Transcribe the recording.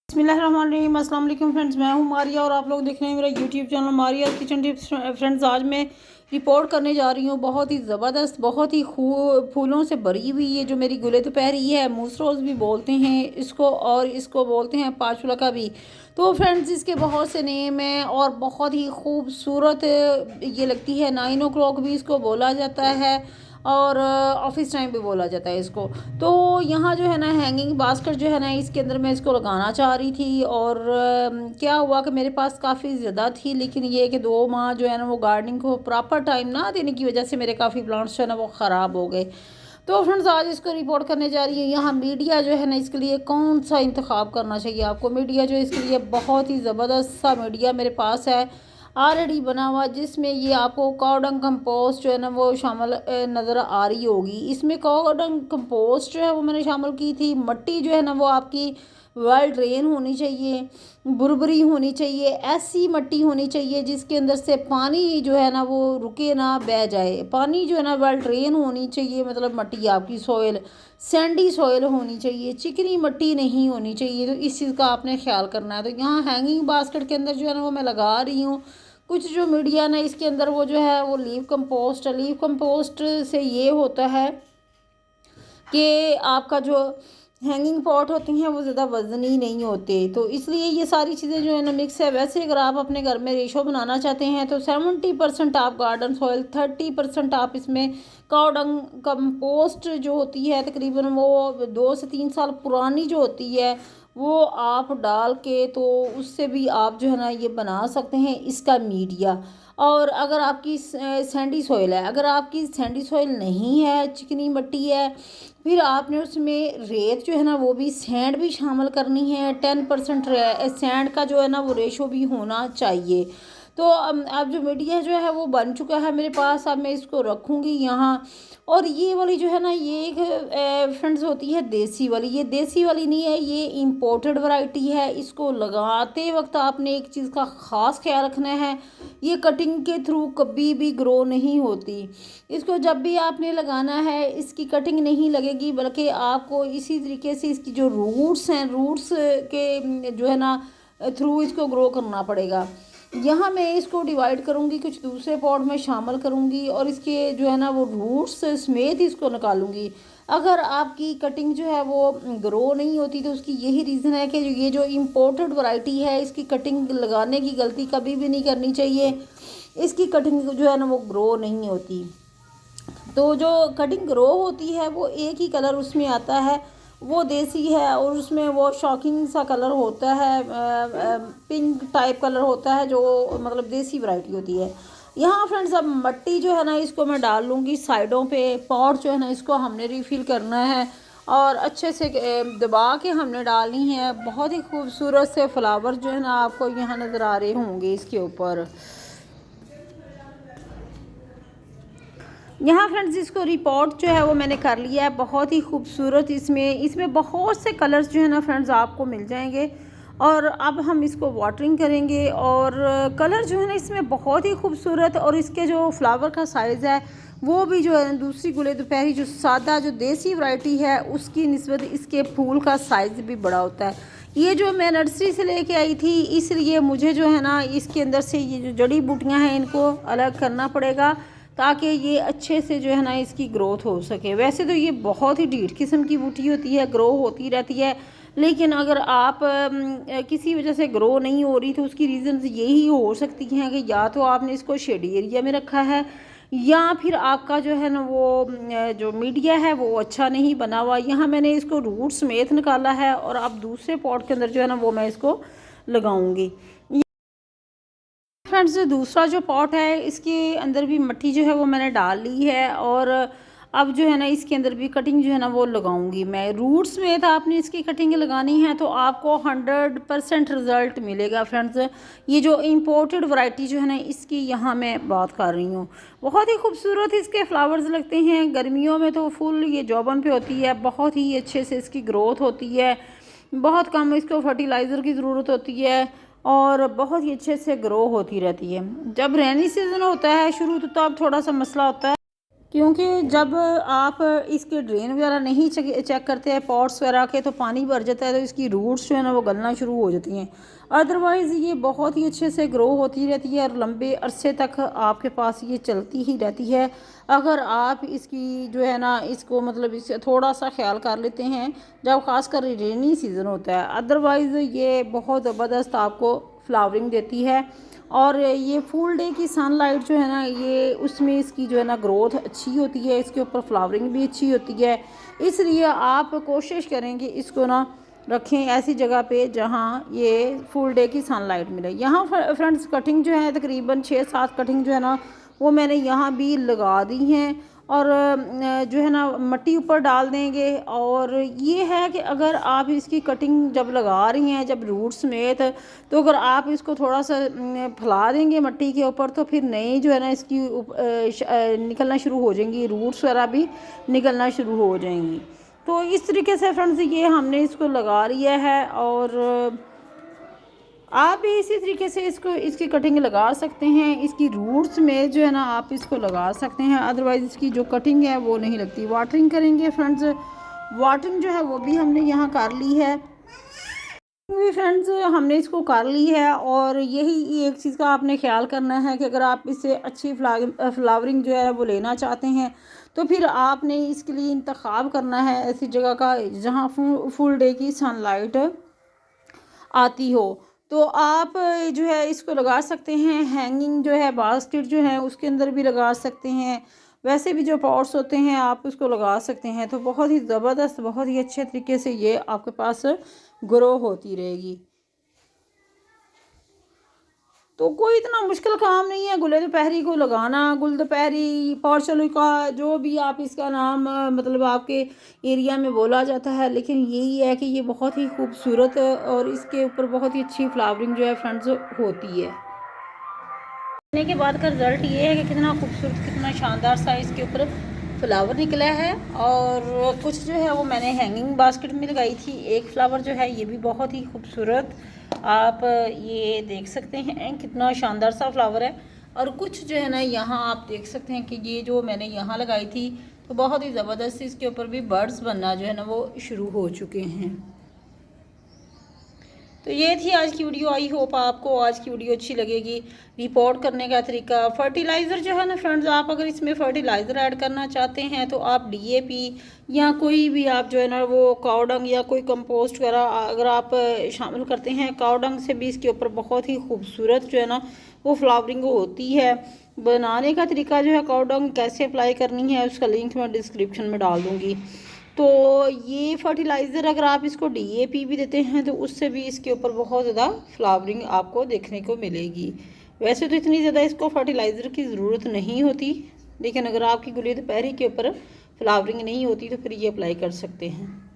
बिस्मिल्लाहिर्रहमानिर्रहीम। अस्सलाम वालेकुम फ्रेंड्स, मैं हूं मारिया और आप लोग देख रहे हैं मेरा YouTube channel Maria kitchen tips. Friends, आज मैं रिपोर्ट करने जा रही हूं बहुत ही ज़बरदस्त, बहुत ही फूलों से भरी हुई ये जो मेरी गुले दोपहरी है, मूस रोज़ भी बोलते हैं इसको और इसको बोलते हैं पाँचुला का भी। तो फ्रेंड्स, इसके बहुत से नेम हैं और बहुत ही खूबसूरत ये लगती है। 9 o'clock भी इसको बोला जाता है और ऑफिस टाइम पे बोला जाता है इसको। तो यहाँ जो है ना हैंगिंग बास्केट जो है ना, इसके अंदर मैं इसको लगाना चाह रही थी और क्या हुआ कि मेरे पास काफ़ी ज़्यादा थी, लेकिन ये कि 2 माह जो है ना वो गार्डनिंग को प्रॉपर टाइम ना देने की वजह से मेरे काफ़ी प्लांट्स जो है ना वो ख़राब हो गए। तो फ्रेंड्स, आज इसको रिपोर्ट करने जा रही हूँ। यहाँ मीडिया जो है ना इसके लिए कौन सा इंतखाब करना चाहिए आपको। मीडिया जो इसके लिए बहुत ही ज़बरदस्त सा मीडिया मेरे पास है ऑलरेडी बना हुआ, जिसमें ये आपको काउडंग कंपोस्ट जो है ना वो शामिल नज़र आ रही होगी। इसमें काउडंग कंपोस्ट जो है वो मैंने शामिल की थी। मिट्टी जो है ना वो आपकी वेल ड्रेन होनी चाहिए, बुरबरी होनी चाहिए, ऐसी मिट्टी होनी चाहिए जिसके अंदर से पानी जो है ना वो रुके ना, बह जाए। पानी जो है ना वेल ड्रेन होनी चाहिए, मतलब मिट्टी आपकी सॉइल सैंडी सॉइल होनी चाहिए, चिकनी मिट्टी नहीं होनी चाहिए। तो इस चीज़ का आपने ख्याल करना है। तो यहाँ हैंगिंग बास्केट के अंदर जो है ना वो मैं लगा रही हूँ कुछ जो मीडिया ना इसके अंदर वो जो है वो लीव कंपोस्ट है। लीव कंपोस्ट से ये होता है कि आपका जो हैंगिंग पॉट होती हैं वो ज़्यादा वज़नी नहीं होते, तो इसलिए ये सारी चीज़ें जो है ना मिक्स है। वैसे अगर आप अपने घर में रेशो बनाना चाहते हैं तो 70% आप गार्डन सॉइल, 30% आप इसमें काउडंग कंपोस्ट जो होती है तकरीबन वो 2 से 3 साल पुरानी जो होती है वो आप डाल के, तो उससे भी आप जो है ना ये बना सकते हैं इसका मीडिया। और अगर आपकी सैंडी सॉइल है, अगर आपकी सैंडी सॉइल नहीं है, चिकनी मिट्टी है, फिर आपने उसमें रेत जो है ना वो भी सैंड भी शामिल करनी है। 10% सैंड का जो है ना वो रेशो भी होना चाहिए। तो अब जो मीडिया जो है वो बन चुका है मेरे पास। अब मैं इसको रखूँगी यहाँ। और ये वाली जो है ना ये एक फ्रेंड्स होती है देसी वाली। ये देसी वाली नहीं है, ये इम्पोर्टेड वैरायटी है। इसको लगाते वक्त आपने एक चीज़ का ख़ास ख्याल रखना है, ये कटिंग के थ्रू कभी भी ग्रो नहीं होती। इसको जब भी आपने लगाना है इसकी कटिंग नहीं लगेगी, बल्कि आपको इसी तरीके से इसकी जो रूट्स हैं, रूट्स के जो है ना थ्रू इसको ग्रो करना पड़ेगा। यहाँ मैं इसको डिवाइड करूँगी, कुछ दूसरे पॉट में शामिल करूँगी और इसके जो है ना वो रूट्स समेत इसको निकालूंगी। अगर आपकी कटिंग जो है वो ग्रो नहीं होती तो उसकी यही रीज़न है कि ये जो इम्पोर्टेड वैरायटी है इसकी कटिंग लगाने की गलती कभी भी नहीं करनी चाहिए। इसकी कटिंग जो है ना वो ग्रो नहीं होती। तो जो कटिंग ग्रो होती है वो एक ही कलर उसमें आता है, वो देसी है और उसमें वो शॉकिंग सा कलर होता है, पिंक टाइप कलर होता है, जो मतलब देसी वैरायटी होती है। यहाँ फ्रेंड्स, अब मिट्टी जो है ना इसको मैं डाल लूँगी साइडों पे। पॉट जो है ना इसको हमने रिफ़िल करना है और अच्छे से दबा के हमने डालनी है। बहुत ही खूबसूरत से फ्लावर जो है ना आपको यहाँ नज़र आ रहे होंगे इसके ऊपर। यहाँ फ्रेंड्स, इसको रिपोर्ट जो है वो मैंने कर लिया है, बहुत ही खूबसूरत। इसमें बहुत से कलर्स जो है ना फ्रेंड्स आपको मिल जाएंगे। और अब हम इसको वाटरिंग करेंगे और कलर जो है ना इसमें बहुत ही खूबसूरत। और इसके जो फ्लावर का साइज़ है वो भी जो है दूसरी गुले दोपहरी जो सादा जो देसी वैरायटी है उसकी निस्बत इसके फूल का साइज़ भी बड़ा होता है। ये जो मैं नर्सरी से लेके आई थी, इसलिए मुझे जो है ना इसके अंदर से ये जो जड़ी बूटियाँ हैं इनको अलग करना पड़ेगा ताकि ये अच्छे से जो है ना इसकी ग्रोथ हो सके। वैसे तो ये बहुत ही ढीठ किस्म की बूटी होती है, ग्रो होती रहती है, लेकिन अगर आप किसी वजह से ग्रो नहीं हो रही तो उसकी रीज़न यही हो सकती हैं कि या तो आपने इसको शेडी एरिया में रखा है या फिर आपका जो है ना वो जो मीडिया है वो अच्छा नहीं बना हुआ। यहाँ मैंने इसको रूट समेत निकाला है और अब दूसरे पॉट के अंदर जो है ना वो मैं इसको लगाऊंगी। फ्रेंड्स, जो दूसरा जो पॉट है इसके अंदर भी मिट्टी जो है वो मैंने डाल ली है और अब जो है ना इसके अंदर भी कटिंग जो है ना वो लगाऊंगी मैं। रूट्स में था आपने इसकी कटिंग लगानी है तो आपको 100% रिज़ल्ट मिलेगा। फ्रेंड्स, ये जो इम्पोर्टेड वैरायटी जो है ना इसकी यहाँ मैं बात कर रही हूँ, बहुत ही खूबसूरत इसके फ्लावर्स लगते हैं। गर्मियों में तो फुल ये जौबन पे होती है, बहुत ही अच्छे से इसकी ग्रोथ होती है, बहुत कम इसको फर्टिलाइज़र की ज़रूरत होती है और बहुत ही अच्छे से ग्रो होती रहती है। जब रेनी सीज़न होता है शुरू तो अब थोड़ा सा मसला होता है, क्योंकि जब आप इसके ड्रेन वगैरह नहीं चेक करते हैं पॉट्स वगैरह के, तो पानी भर जाता है, तो इसकी रूट्स जो है ना वो गलना शुरू हो जाती हैं। अदरवाइज़ ये बहुत ही अच्छे से ग्रो होती रहती है और लंबे अरसे तक आपके पास ये चलती ही रहती है, अगर आप इसकी जो है ना इसको मतलब इससे थोड़ा सा ख्याल कर लेते हैं जब ख़ासकर रेनी सीज़न होता है। अदरवाइज़ ये बहुत ज़बरदस्त आपको फ्लावरिंग देती है। और ये फुल डे की सनलाइट जो है ना ये उसमें इसकी जो है ना ग्रोथ अच्छी होती है, इसके ऊपर फ्लावरिंग भी अच्छी होती है। इसलिए आप कोशिश करें कि इसको ना रखें ऐसी जगह पे जहाँ ये फुल डे की सनलाइट मिले। यहाँ फ्रेंड्स कटिंग जो है तकरीबन 6-7 कटिंग जो है ना वो मैंने यहाँ भी लगा दी हैं, और जो है ना मिट्टी ऊपर डाल देंगे। और ये है कि अगर आप इसकी कटिंग जब लगा रही हैं जब रूट समेत, तो अगर आप इसको थोड़ा सा फैला देंगे मिट्टी के ऊपर, तो फिर नई जो है ना इसकी निकलना शुरू हो जाएंगी, रूट्स वगैरह भी निकलना शुरू हो जाएंगी। तो इस तरीके से फ्रेंड्स ये हमने इसको लगा लिया है, और आप भी इसी तरीके से इसको इसकी कटिंग लगा सकते हैं। इसकी रूट्स में जो है ना आप इसको लगा सकते हैं, अदरवाइज़ इसकी जो कटिंग है वो नहीं लगती। वाटरिंग करेंगे फ्रेंड्स, वाटरिंग जो है वो भी हमने यहाँ कर ली है। भी फ्रेंड्स हमने इसको कर ली है, और यही एक चीज़ का आपने ख्याल करना है कि अगर आप इससे अच्छी फ्लावरिंग जो है वो लेना चाहते हैं, तो फिर आपने इसके लिए इंतखाब करना है ऐसी जगह का जहाँ फुल डे की सनलाइट आती हो। तो आप जो है इसको लगा सकते हैं, हैंगिंग जो है बास्केट जो है उसके अंदर भी लगा सकते हैं, वैसे भी जो पॉट्स होते हैं आप उसको लगा सकते हैं। तो बहुत ही ज़बरदस्त बहुत ही अच्छे तरीके से ये आपके पास ग्रो होती रहेगी। तो कोई इतना मुश्किल काम नहीं है गुल दोपहरी को लगाना। गुल दोपहरी का जो भी आप इसका नाम मतलब आपके एरिया में बोला जाता है, लेकिन यही है कि ये बहुत ही खूबसूरत और इसके ऊपर बहुत ही अच्छी फ्लावरिंग जो है फ्रेंड्स होती है। करने के बाद का रिज़ल्ट ये है कि कितना खूबसूरत कितना शानदार सा इसके ऊपर फ्लावर निकला है। और कुछ जो है वो मैंने हैंगिंग बास्केट में लगाई थी। एक फ्लावर जो है ये भी बहुत ही खूबसूरत आप ये देख सकते हैं कितना शानदार सा फ्लावर है। और कुछ जो है ना यहाँ आप देख सकते हैं कि ये जो मैंने यहाँ लगाई थी तो बहुत ही ज़बरदस्त इसके ऊपर भी बर्ड्स बनना जो है ना वो शुरू हो चुके हैं। तो ये थी आज की वीडियो। आई होप आपको आज की वीडियो अच्छी लगेगी। रिपोर्ट करने का तरीका, फर्टिलाइज़र जो है ना फ्रेंड्स, आप अगर इसमें फर्टिलाइज़र ऐड करना चाहते हैं तो आप डीएपी या कोई भी आप जो है ना वो काऊ डंग या कोई कंपोस्ट वगैरह अगर आप शामिल करते हैं, काऊ डंग से भी इसके ऊपर बहुत ही खूबसूरत जो है ना वो फ्लावरिंग होती है। बनाने का तरीका जो है काऊ डंग कैसे अप्लाई करनी है उसका लिंक मैं डिस्क्रिप्शन में डाल दूँगी। तो ये फर्टिलाइज़र अगर आप इसको डीएपी भी देते हैं तो उससे भी इसके ऊपर बहुत ज़्यादा फ्लावरिंग आपको देखने को मिलेगी। वैसे तो इतनी ज़्यादा इसको फर्टिलाइज़र की ज़रूरत नहीं होती, लेकिन अगर आपकी गुली दोपहरी के ऊपर फ्लावरिंग नहीं होती तो फिर ये अप्लाई कर सकते हैं।